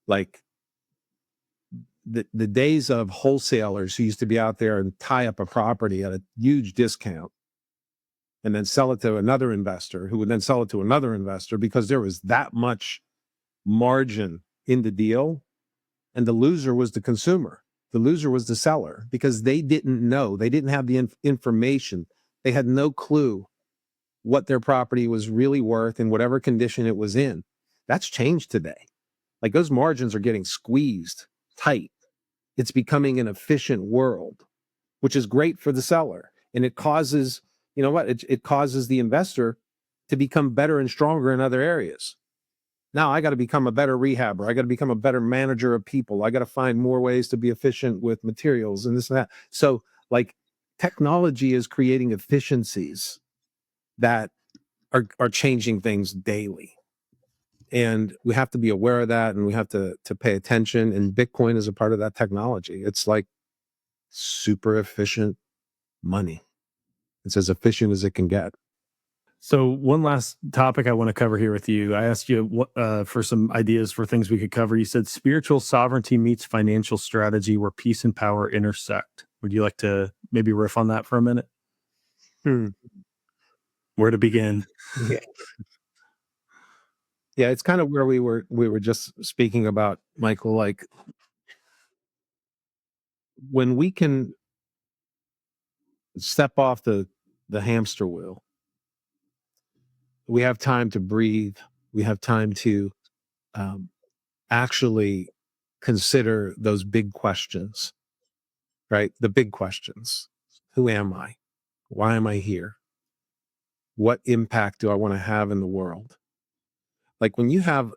Like the days of wholesalers who used to be out there and tie up a property at a huge discount and then sell it to another investor who would then sell it to another investor because there was that much margin in the deal. And the loser was the consumer. The loser was the seller because they didn't know. They didn't have the information. They had no clue what their property was really worth in whatever condition it was in. That's changed today. Like, those margins are getting squeezed tight. It's becoming an efficient world, which is great for the seller. And it causes, it causes the investor to become better and stronger in other areas. Now I got to become a better rehabber. I got to become a better manager of people. I got to find more ways to be efficient with materials and this and that. So, like, technology is creating efficiencies that are changing things daily. And we have to be aware of that, and we have to pay attention. And Bitcoin is a part of that technology. It's like super efficient money. It's as efficient as it can get. So one last topic I want to cover here with you. I asked you for some ideas for things we could cover. You said spiritual sovereignty meets financial strategy, where peace and power intersect. Would you like to maybe riff on that for a minute? Hmm. Where to begin? Yeah. Yeah, it's kind of where we were just speaking about, Michael. Like, when we can step off the hamster wheel, we have time to breathe. We have time to um, actually consider those big questions, right? The big questions. Who am I? Why am I here? What impact do I want to have in the world? Like, when you have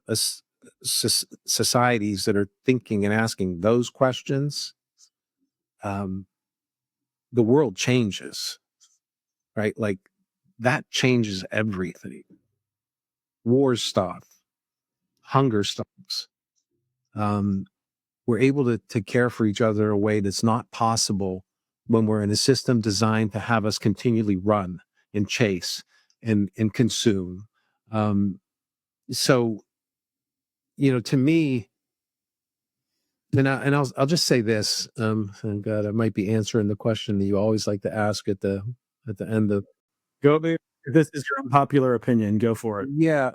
societies that are thinking and asking those questions, um, the world changes, right? Like, that changes everything. Wars stop, hunger stops. Um, we're able to care for each other in a way that's not possible when we're in a system designed to have us continually run and chase and consume. Um, so, to me, I'll just say this. And God, I might be answering the question that you always like to ask at the end of. Go. If this is your unpopular opinion, go for it. Yeah,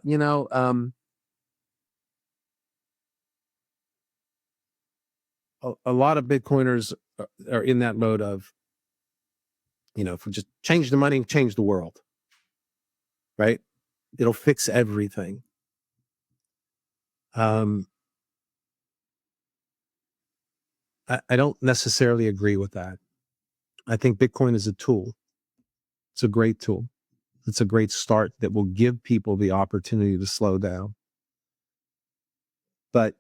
a lot of Bitcoiners are in that mode of, if we just change the money, change the world, right? It'll fix everything. Um, I don't necessarily agree with that. I think Bitcoin is a tool. It's a great tool. It's a great start that will give people the opportunity to slow down. But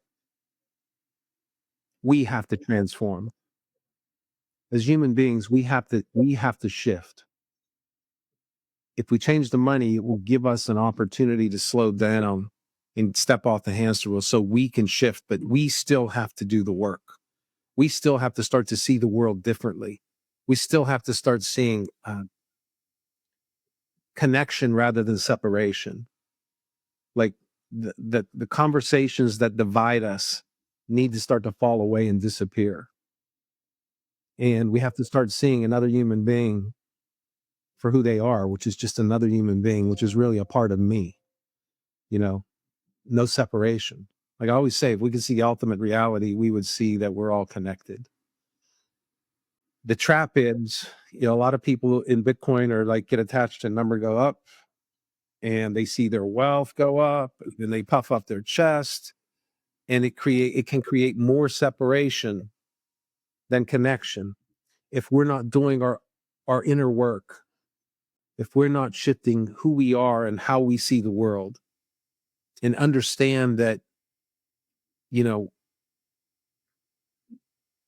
we have to transform. As human beings, we have to shift. If we change the money, it will give us an opportunity to slow down and step off the hamster wheel so we can shift, but we still have to do the work. We still have to start to see the world differently. We still have to start seeing connection rather than separation. Like, the conversations that divide us need to start to fall away and disappear. And we have to start seeing another human being for who they are, which is just another human being, which is really a part of me, you know, no separation. Like I always say, if we could see ultimate reality, we would see that we're all connected. The trap is, a lot of people in Bitcoin are like, get attached to a number, go up, and they see their wealth go up, and they puff up their chest, and it can create more separation than connection if we're not doing our inner work, if we're not shifting who we are and how we see the world, and understand that, you know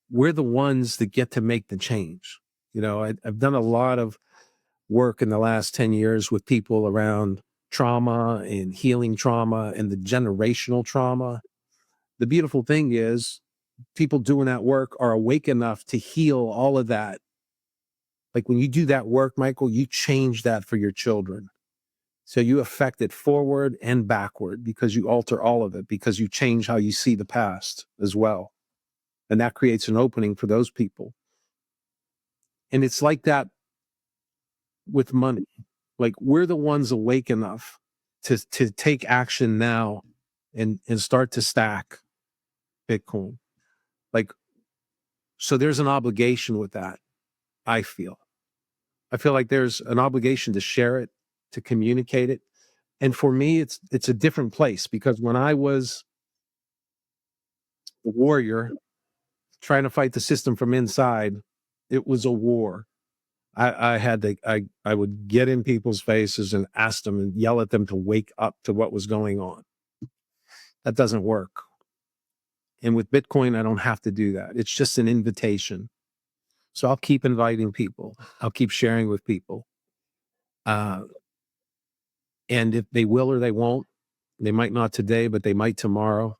we're the ones that get to make the change. I've done a lot of work in the last 10 years with people around trauma and healing trauma and the generational trauma. The beautiful thing is, people doing that work are awake enough to heal all of that. Like, when you do that work, Michael, you change that for your children. So you affect it forward and backward because you alter all of it, because you change how you see the past as well. And that creates an opening for those people. And it's like that with money. Like, we're the ones awake enough to take action now and start to stack Bitcoin. Like, so there's an obligation with that. I feel like there's an obligation to share it, to communicate it. And for me, it's a different place, because when I was a warrior trying to fight the system from inside, it was a war. I would get in people's faces and ask them and yell at them to wake up to what was going on. That doesn't work. And with Bitcoin, I don't have to do that. It's just an invitation. So I'll keep inviting people. I'll keep sharing with people. And if they will or they won't, they might not today, but they might tomorrow.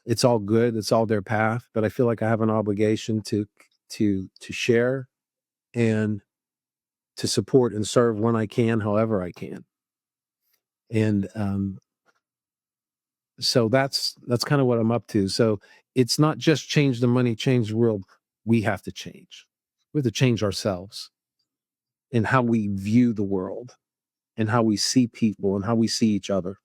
It's all good. It's all their path. But I feel like I have an obligation to share and to support and serve when I can, however I can. And so that's kind of what I'm up to. So it's not just change the money, change the world. We have to change. We have to change ourselves in how we view the world and how we see people and how we see each other.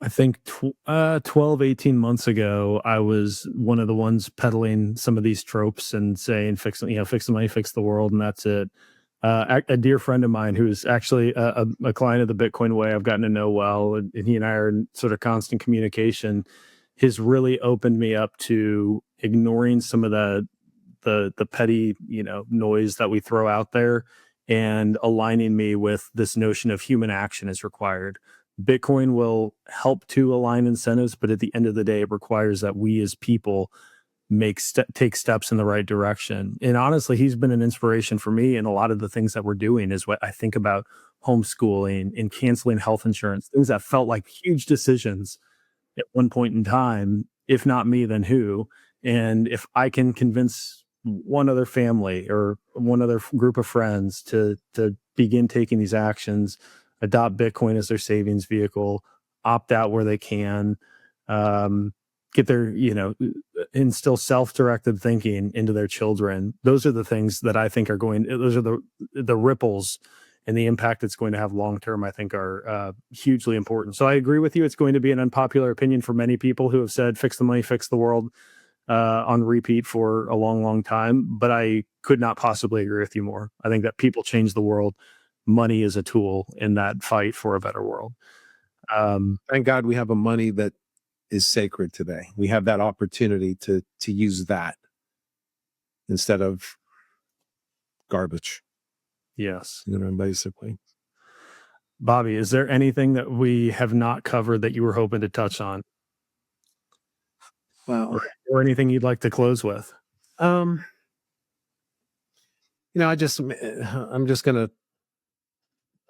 I think 12, 18 months ago, I was one of the ones peddling some of these tropes and saying, fix the money, fix the world, and that's it. A dear friend of mine who's actually a client of the Bitcoin way I've gotten to know well, and he and I are in sort of constant communication, has really opened me up to ignoring some of the petty, noise that we throw out there, and aligning me with this notion of human action is required. Bitcoin will help to align incentives, but at the end of the day, it requires that we as people take steps in the right direction. And honestly, he's been an inspiration for me, and a lot of the things that we're doing is what I think about homeschooling and canceling health insurance, things that felt like huge decisions at one point in time. If not me, then who? And if I can convince one other family or one other group of friends to begin taking these actions, adopt Bitcoin as their savings vehicle, opt out where they can, get their, instill self-directed thinking into their children. Those are the things that I think those are the ripples and the impact it's going to have long-term, I think, are hugely important. So I agree with you. It's going to be an unpopular opinion for many people who have said, fix the money, fix the world, on repeat for a long, long time. But I could not possibly agree with you more. I think that people change the world. Money is a tool in that fight for a better world. Thank God we have a money that is sacred today. We have that opportunity to use that instead of garbage. Yes. Basically. Bobby, is there anything that we have not covered that you were hoping to touch on? Well, or anything you'd like to close with? I'm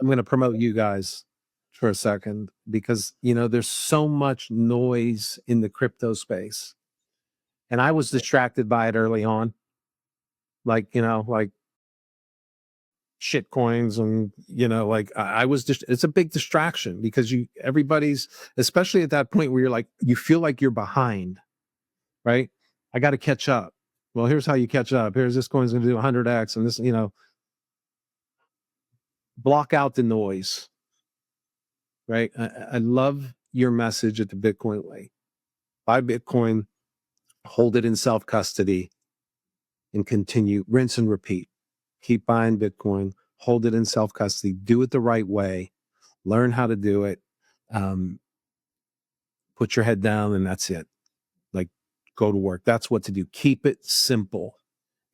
gonna promote you guys for a second because there's so much noise in the crypto space, and I was distracted by it early on, like shit coins and I was just, it's a big distraction because everybody's, especially at that point where you feel like you're behind, right? I got to catch up. Well, here's how you catch up. Here's this coin's going to do 100x and this, block out the noise, right? I love your message at the Bitcoin way. Buy Bitcoin, hold it in self custody, and continue, rinse and repeat. Keep buying Bitcoin, hold it in self custody, do it the right way, learn how to do it. Put your head down, and that's it. Like, go to work. That's what to do. Keep it simple.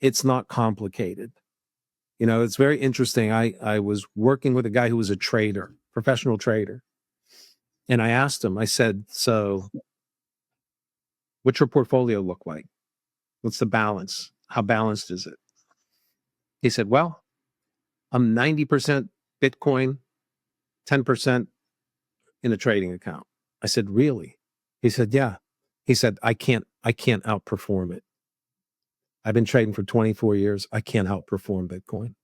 It's not complicated. It's very interesting. I was working with a guy who was a trader, professional trader. And I asked him, I said, so what's your portfolio look like? What's the balance? How balanced is it? He said, well, I'm 90% Bitcoin, 10% in a trading account. I said, really? He said, yeah. He said, I can't outperform it. I've been trading for 24 years. I can't outperform Bitcoin.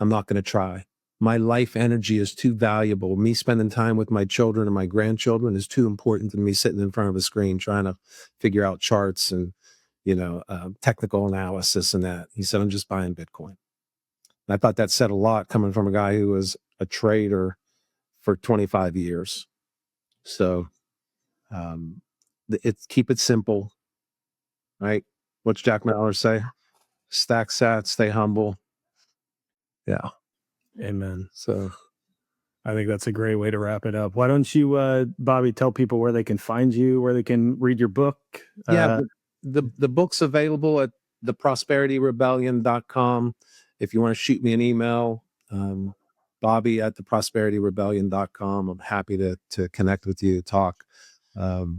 I'm not going to try. My life energy is too valuable. Me spending time with my children and my grandchildren is too important than me sitting in front of a screen trying to figure out charts and, technical analysis and that. He said, I'm just buying Bitcoin. And I thought that said a lot coming from a guy who was a trader for 25 years. So keep it simple, right? What's Jack Mallers say? Stack sat, stay humble. Yeah. Amen. So I think that's a great way to wrap it up. Why don't you, Bobby, tell people where they can find you, where they can read your book? Yeah, the book's available at theprosperityrebellion.com. If you want to shoot me an email, Bobby at theprosperityrebellion.com. I'm happy to connect with you, talk.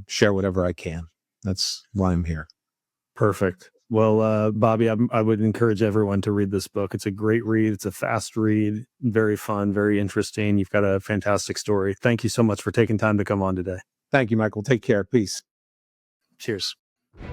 share whatever I can. That's why I'm here. Perfect. Well, Bobby, I would encourage everyone to read this book. It's a great read. It's a fast read, very fun, very interesting. You've got a fantastic story. Thank you so much for taking time to come on today. Thank you, Michael. Take care. Peace. Cheers.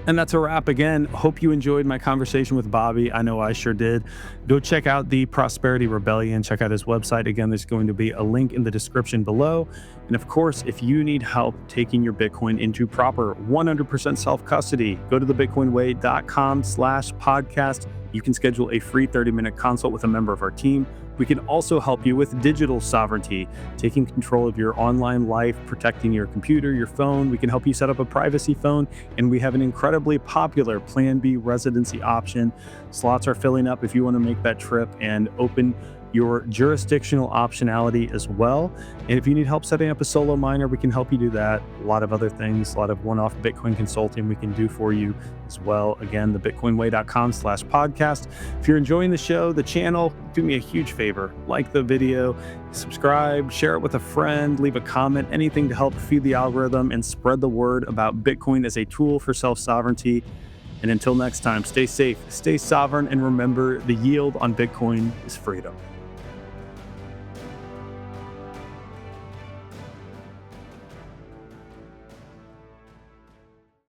And that's a wrap again. Hope you enjoyed my conversation with Bobby. I know I sure did. Go check out the Prosperity Rebellion. Check out his website. Again, there's going to be a link in the description below. And of course, if you need help taking your Bitcoin into proper 100% self-custody, go to thebitcoinway.com/podcast. You can schedule a free 30-minute consult with a member of our team. We can also help you with digital sovereignty, taking control of your online life, protecting your computer, your phone. We can help you set up a privacy phone, and we have an incredibly popular Plan B residency option. Slots are filling up if you want to make that trip and open your jurisdictional optionality as well. And if you need help setting up a solo miner, we can help you do that. A lot of other things, a lot of one-off Bitcoin consulting we can do for you as well. Again, thebitcoinway.com/podcast. If you're enjoying the show, the channel, do me a huge favor. Like the video, subscribe, share it with a friend, leave a comment, anything to help feed the algorithm and spread the word about Bitcoin as a tool for self-sovereignty. And until next time, stay safe, stay sovereign, and remember, the yield on Bitcoin is freedom.